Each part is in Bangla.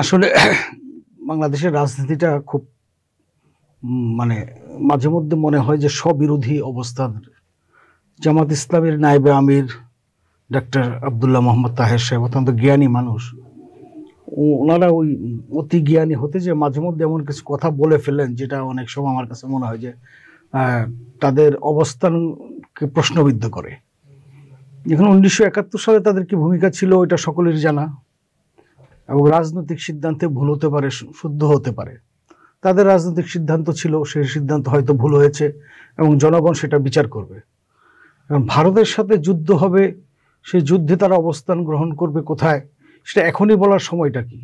আসলে বাংলাদেশের রাজনীতিটা খুব মানে মাঝে মধ্যে মনে হয় যে স্ববিরোধী অবস্থান। জামাত ইসলামের নায়েবে আমির ডক্টর আব্দুল্লাহ মোহাম্মদ তাহের সাহেব অত্যন্ত জ্ঞানী মানুষ। ওনারা ওই অতি জ্ঞানী হতে যে মাঝে মধ্যে এমন কিছু কথা বলে ফেলেন যেটা অনেক সময় আমার কাছে মনে হয় যে তাদের অবস্থানকে প্রশ্নবিদ্ধ করে। এখন 1971 সালে তাদের কি ভূমিকা ছিল এটা সকলের জানা, এবং রাজনৈতিক সিদ্ধান্তে ভুল হতে পারে, শুদ্ধ হতে পারে। তাদের রাজনৈতিক সিদ্ধান্ত ছিল, সেই সিদ্ধান্ত হয়তো ভুল হয়েছে এবং জনগণ সেটা বিচার করবে। কারণ ভারতের সাথে যুদ্ধ হবে, সেই যুদ্ধে তারা অবস্থান গ্রহণ করবে কোথায়, সেটা এখনই বলার সময়টা কি?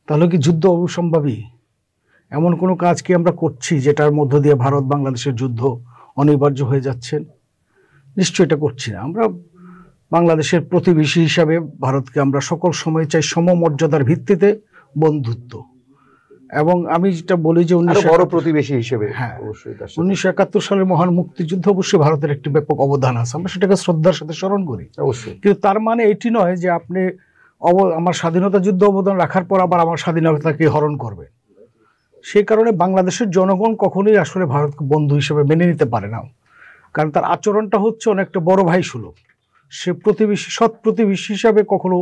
তাহলে কি যুদ্ধ অবসম্ভাবী? এমন কোনো কাজ কি আমরা করছি যেটার মধ্য দিয়ে ভারত বাংলাদেশের যুদ্ধ অনিবার্য হয়ে যাচ্ছে? নিশ্চয়ই এটা করছি না। আমরা বাংলাদেশের প্রতিবেশী হিসাবে ভারতকে আমরা সকল সময় চাই সমমর্যাদার ভিত্তিতে বন্ধুত্ব। এবং আমি যেটা বলি যে বড় প্রতিবেশী হিসেবে, হ্যাঁ, 1971 সালের মহান মুক্তিযুদ্ধ অবশ্যই ভারতের একটি ব্যাপক অবদান আছে, আমরা সেটাকে শ্রদ্ধার সাথে স্মরণ করি অবশ্যই। কিন্তু তার মানে এটি নয় যে আপনি আমার স্বাধীনতা যুদ্ধ অবদান রাখার পর আবার আমার স্বাধীনতাকে হরণ করবে। সেই কারণে বাংলাদেশের জনগণ কখনোই আসলে ভারতকে বন্ধু হিসেবে মেনে নিতে পারে না, কারণ তার আচরণটা হচ্ছে অনেকটা বড় ভাই সুলভ। সে প্রতিবেশী, সৎ প্রতিবেশী হিসাবে কখনো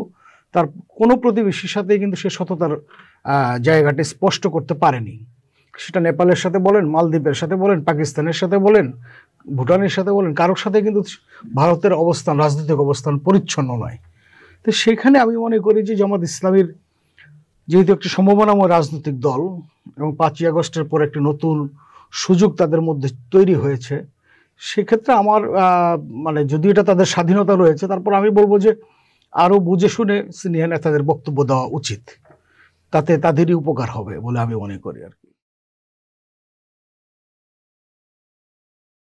তার কোনো প্রতিবেশীর সাথে কিন্তু সে সততার জায়গাটি স্পষ্ট করতে পারেনি। সেটা নেপালের সাথে বলেন, মালদ্বীপের সাথে বলেন, পাকিস্তানের সাথে বলেন, ভুটানের সাথে বলেন, কারোর সাথে কিন্তু ভারতের অবস্থান, রাজনৈতিক অবস্থান পরিচ্ছন্ন নয়। তো সেখানে আমি মনে করি যে জামাত ইসলামীর যেহেতু একটি সম্ভাবনাময় রাজনৈতিক দল এবং 5ই আগস্টের পর একটি নতুন সুযোগ তাদের মধ্যে তৈরি হয়েছে, সেক্ষেত্রে আমার যদি এটা তাদের স্বাধীনতা রয়েছে, তারপর আমি বলবো যে আরও বুঝে শুনে সিনিয়র নেতাদের বক্তব্য দেওয়া উচিত, তাতে তাদেরই উপকার হবে বলে আমি মনে করি আর কি।